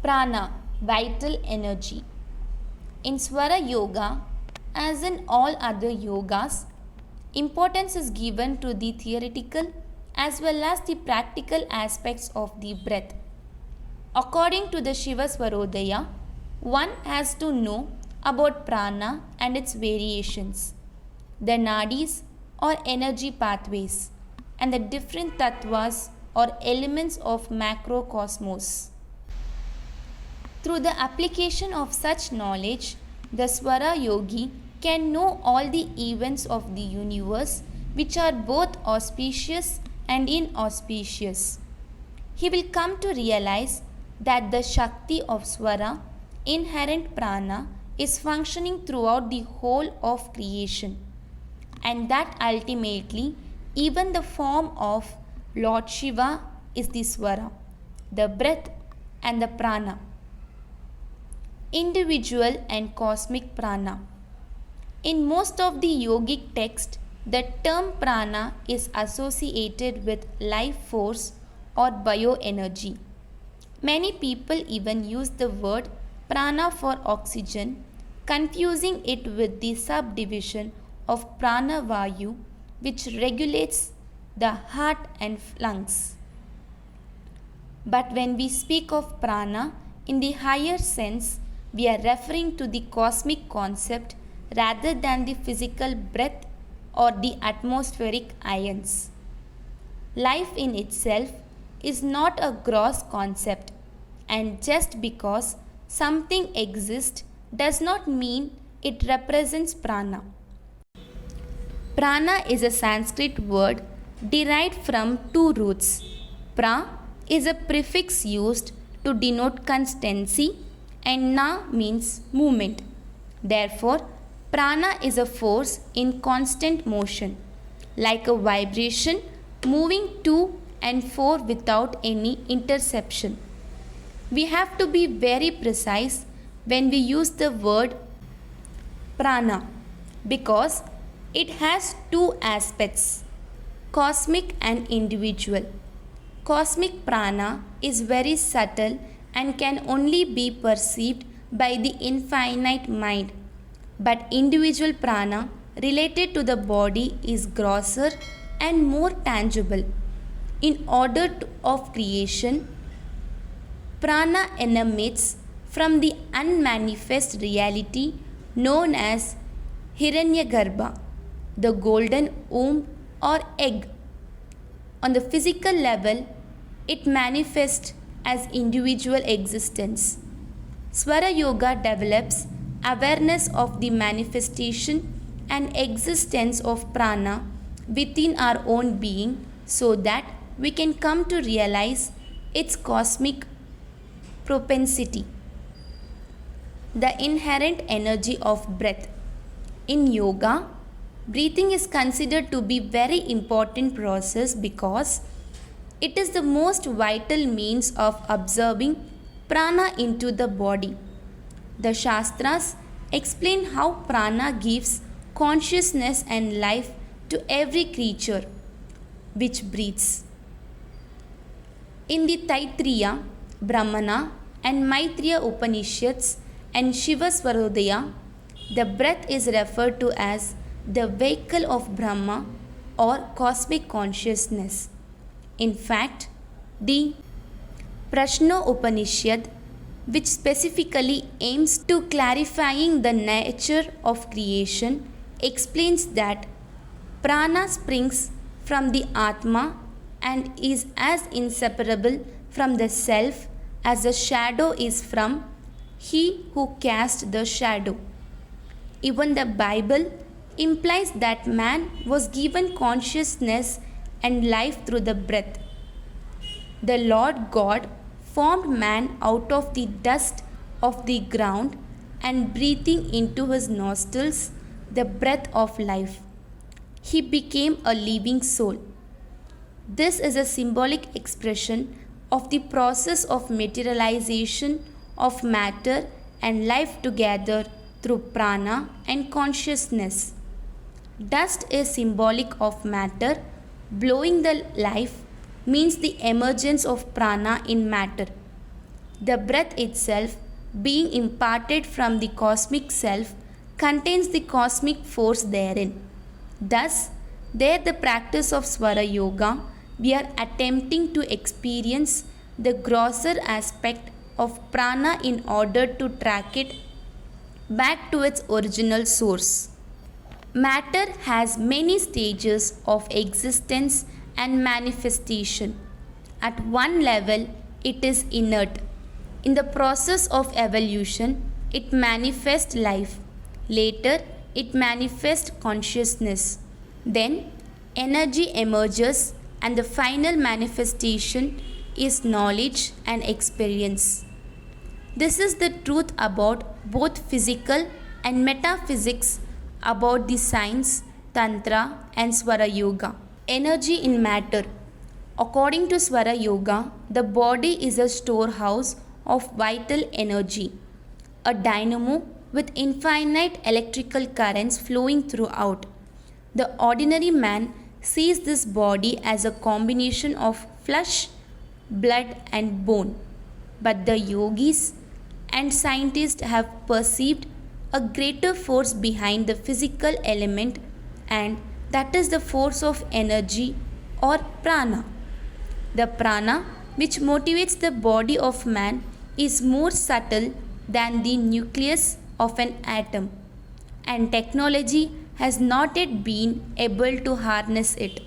Prana, vital energy. In Swara Yoga, as in all other yogas, importance is given to the theoretical as well as the practical aspects of the breath. According to the Shiva Swarodaya, one has to know about prana and its variations, the nadis or energy pathways, and the different tattvas or elements of macrocosmos. Through the application of such knowledge, the Swara yogi can know all the events of the universe which are both auspicious and inauspicious. He will come to realize that the Shakti of Swara, inherent prana, is functioning throughout the whole of creation, and that ultimately even the form of Lord Shiva is the Swara, the breath and the prana. Individual and cosmic prana. In most of the yogic texts, the term prana is associated with life force or bioenergy. Many people even use the word prana for oxygen, confusing it with the subdivision of prana vayu, which regulates the heart and lungs. But when we speak of prana in the higher sense, we are referring to the cosmic concept rather than the physical breath or the atmospheric ions. Life in itself is not a gross concept, and just because something exists does not mean it represents prana. Prana is a Sanskrit word derived from two roots. Pra is a prefix used to denote constancy, and na means movement. Therefore, prana is a force in constant motion, like a vibration moving to and fro without any interception. We have to be very precise when we use the word prana because it has two aspects, cosmic and individual. Cosmic prana is very subtle and can only be perceived by the infinite mind, but individual prana related to the body is grosser and more tangible. In order of creation, prana emanates from the unmanifest reality known as Hiranyagarbha, the golden womb or egg. On the physical level, it manifests as individual existence. Swara Yoga develops awareness of the manifestation and existence of prana within our own being so that we can come to realize its cosmic propensity. The inherent energy of breath. In yoga, breathing is considered to be very important process because it is the most vital means of absorbing prana into the body. The Shastras explain how prana gives consciousness and life to every creature which breathes. In the Taittiriya, Brahmana and Maitreya Upanishads and Shiva Swarodaya, the breath is referred to as the vehicle of Brahma or cosmic consciousness. In fact, the Prashna Upanishad, which specifically aims to clarifying the nature of creation, explains that prana springs from the Atma and is as inseparable from the self as the shadow is from he who cast the shadow. Even the Bible implies that man was given consciousness and life through the breath. The Lord God formed man out of the dust of the ground and breathing into his nostrils the breath of life, he became a living soul. This is a symbolic expression of the process of materialization of matter and life together through prana and consciousness. Dust is symbolic of matter. Blowing the life means the emergence of prana in matter. The breath itself, being imparted from the cosmic self, contains the cosmic force therein. Thus, there the practice of Swara Yoga, we are attempting to experience the grosser aspect of prana in order to track it back to its original source. Matter has many stages of existence and manifestation. At one level, it is inert. In the process of evolution, it manifests life. Later, it manifests consciousness. Then, energy emerges, and the final manifestation is knowledge and experience. This is the truth about both physical and metaphysics, about the science, tantra, and Swara Yoga. Energy in matter. According to Swara Yoga, the body is a storehouse of vital energy, a dynamo with infinite electrical currents flowing throughout. The ordinary man sees this body as a combination of flesh, blood, and bone. But the yogis and scientists have perceived a greater force behind the physical element, and that is the force of energy or prana. The prana, which motivates the body of man, is more subtle than the nucleus of an atom, and technology has not yet been able to harness it.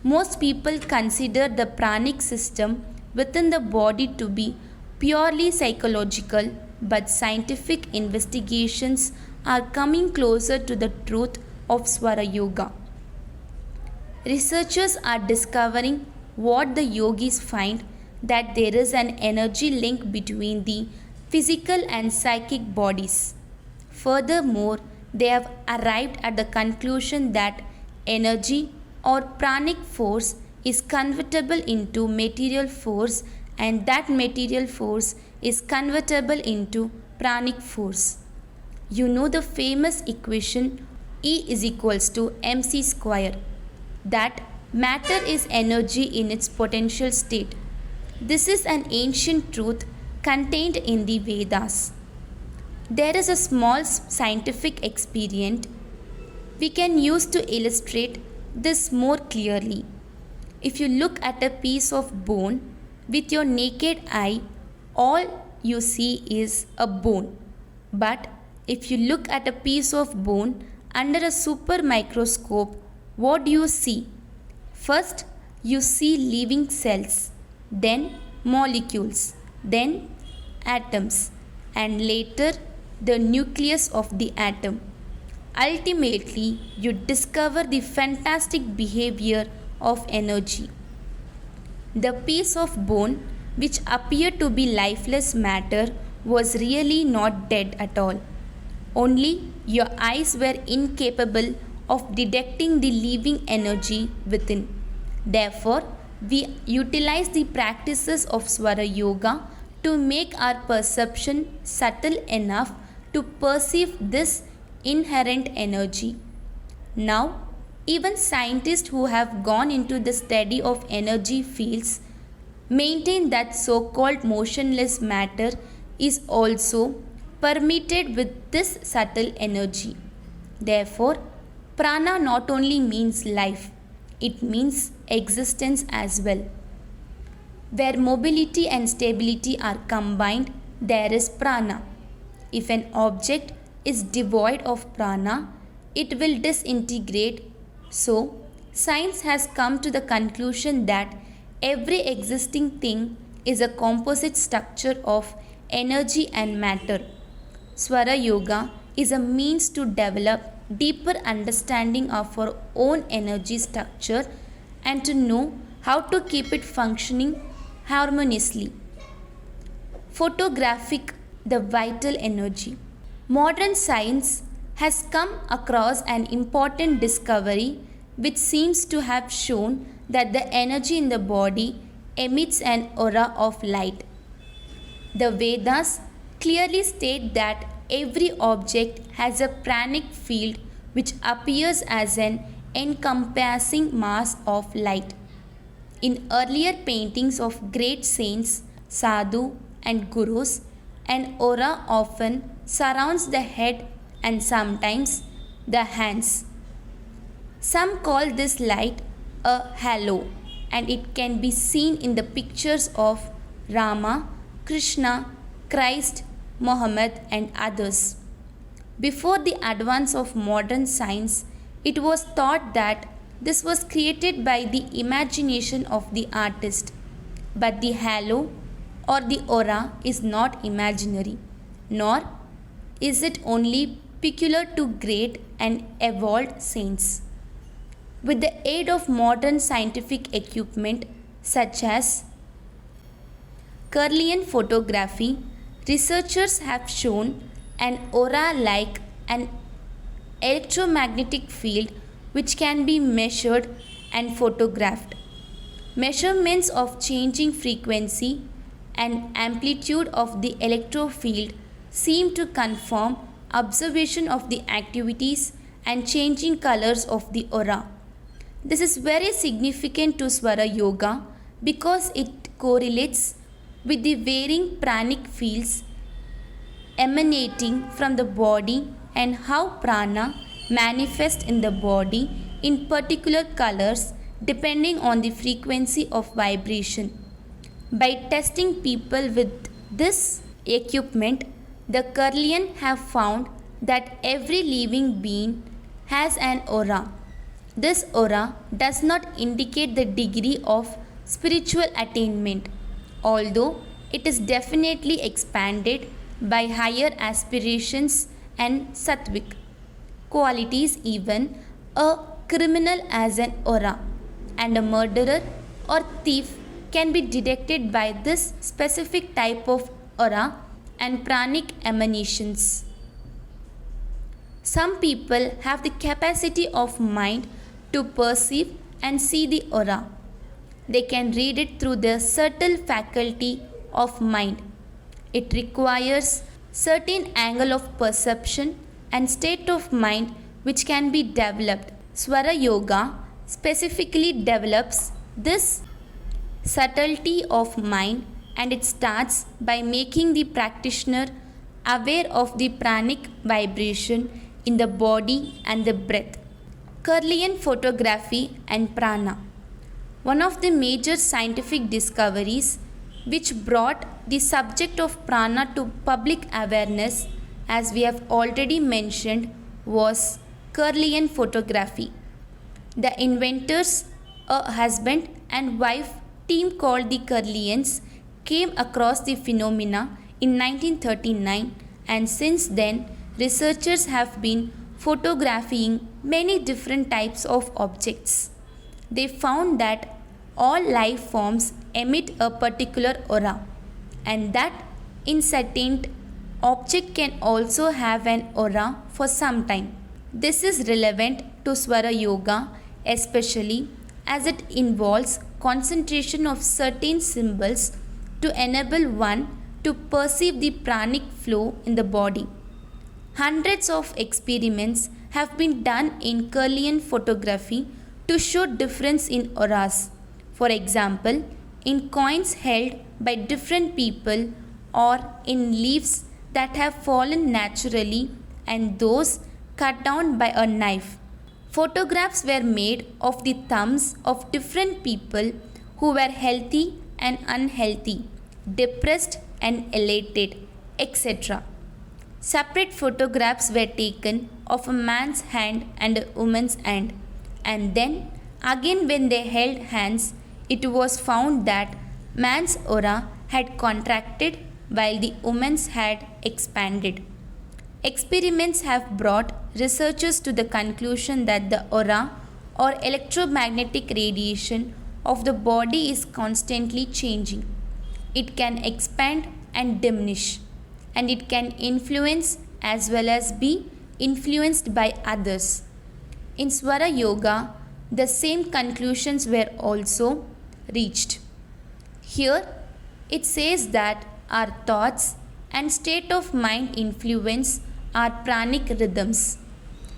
Most people consider the pranic system within the body to be purely psychological, but scientific investigations are coming closer to the truth of Swara Yoga. Researchers are discovering what the yogis find, that there is an energy link between the physical and psychic bodies. Furthermore, they have arrived at the conclusion that energy or pranic force is convertible into material force, and that material force is convertible into pranic force. You know the famous equation E is equals to mc square, that matter is energy in its potential state. This is an ancient truth contained in the Vedas. There is a small scientific experiment we can use to illustrate this more clearly. If you look at a piece of bone with your naked eye, all you see is a bone. But if you look at a piece of bone under a super microscope, what do you see? First, you see living cells, then molecules, then atoms, and later the nucleus of the atom. Ultimately, you discover the fantastic behavior of energy. The piece of bone, which appeared to be lifeless matter, was really not dead at all. Only your eyes were incapable of detecting the living energy within. Therefore, we utilize the practices of Swara Yoga to make our perception subtle enough to perceive this inherent energy. Now, even scientists who have gone into the study of energy fields maintain that so-called motionless matter is also permeated with this subtle energy. Therefore, prana not only means life, it means existence as well. Where mobility and stability are combined, there is prana. If an object is devoid of prana, it will disintegrate. So, science has come to the conclusion that every existing thing is a composite structure of energy and matter. Swara Yoga is a means to develop deeper understanding of our own energy structure and to know how to keep it functioning harmoniously. Photographic, the vital energy. Modern science has come across an important discovery which seems to have shown that the energy in the body emits an aura of light. The Vedas clearly state that every object has a pranic field which appears as an encompassing mass of light. In earlier paintings of great saints, sadhu, and gurus, an aura often surrounds the head and sometimes the hands. Some call this light a halo, and it can be seen in the pictures of Rama, Krishna, Christ, Muhammad, and others. Before the advance of modern science, it was thought that this was created by the imagination of the artist. But the halo or the aura is not imaginary, nor is it only peculiar to great and evolved saints. With the aid of modern scientific equipment such as Kirlian photography, researchers have shown an aura like an electromagnetic field which can be measured and photographed. Measurements of changing frequency and amplitude of the electrofield seem to confirm observation of the activities and changing colors of the aura. This is very significant to Swara Yoga because it correlates with the varying pranic fields emanating from the body and how prana manifests in the body in particular colors depending on the frequency of vibration. By testing people with this equipment, the Kirlian have found that every living being has an aura. This aura does not indicate the degree of spiritual attainment, although it is definitely expanded by higher aspirations and sattvic qualities. Even a criminal has an aura, and a murderer or thief can be detected by this specific type of aura and pranic emanations. Some people have the capacity of mind to perceive and see the aura. They can read it through the subtle faculty of mind. It requires certain angle of perception and state of mind which can be developed. Swara Yoga specifically develops this subtlety of mind, and it starts by making the practitioner aware of the pranic vibration in the body and the breath. Kirlian photography and prana. One of the major scientific discoveries which brought the subject of prana to public awareness, as we have already mentioned, was Kirlian photography. The inventors, a husband and wife team called the Kirlians, came across the phenomena in 1939, and since then researchers have been photographing many different types of objects. They found that all life forms emit a particular aura, and that in certain object can also have an aura for some time. This is relevant to Swara Yoga, especially as it involves concentration of certain symbols to enable one to perceive the pranic flow in the body. Hundreds of experiments have been done in Kirlian photography to show difference in auras. For example, in coins held by different people, or in leaves that have fallen naturally and those cut down by a knife. Photographs were made of the thumbs of different people who were healthy and unhealthy, depressed and elated, etc. Separate photographs were taken of a man's hand and a woman's hand, and then again when they held hands, it was found that man's aura had contracted while the woman's had expanded. Experiments have brought researchers to the conclusion that the aura or electromagnetic radiation of the body is constantly changing. It can expand and diminish, and it can influence as well as be influenced by others. In Swara Yoga, the same conclusions were also reached. Here, it says that our thoughts and state of mind influence our pranic rhythms,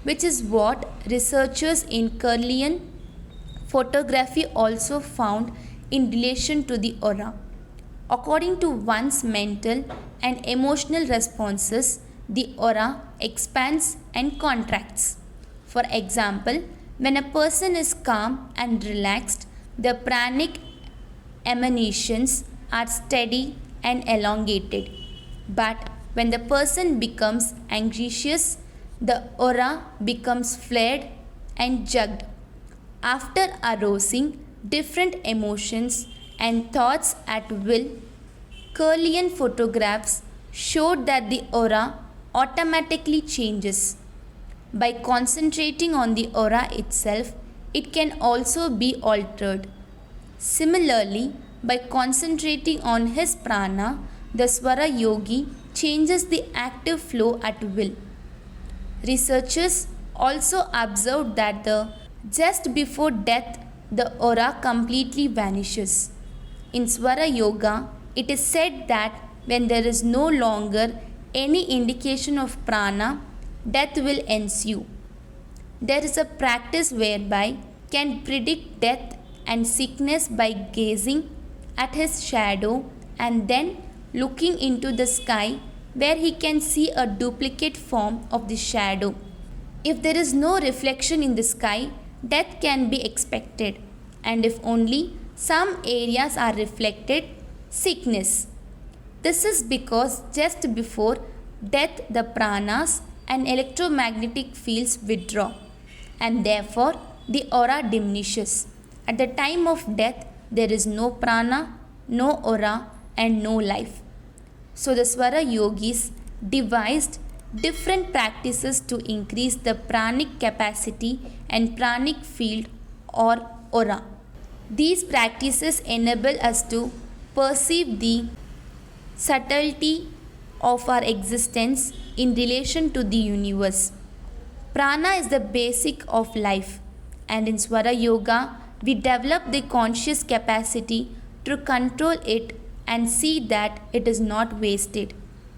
which is what researchers in Kirlian photography also found in relation to the aura. According to one's mental and emotional responses, the aura expands and contracts. For example, when a person is calm and relaxed, the pranic emanations are steady and elongated. But when the person becomes anxious, the aura becomes flared and jugged. After arousing different emotions and thoughts at will, Kirlian photographs showed that the aura automatically changes. By concentrating on the aura itself, it can also be altered. Similarly, by concentrating on his prana, the Swara yogi changes the active flow at will. Researchers also observed that just before death, the aura completely vanishes. In Swara Yoga, it is said that when there is no longer any indication of prana, death will ensue. There is a practice whereby can predict death and sickness by gazing at his shadow and then looking into the sky where he can see a duplicate form of the shadow. If there is no reflection in the sky, death can be expected, and if only some areas are reflected, sickness. This is because just before death, the pranas and electromagnetic fields withdraw, and therefore the aura diminishes. At the time of death, there is no prana, no aura, and no life. So the Swara yogis devised different practices to increase the pranic capacity and pranic field or aura. These practices enable us to perceive the subtlety of our existence in relation to the universe. Prana is the basic of life, and in Swara Yoga, we develop the conscious capacity to control it and see that it is not wasted.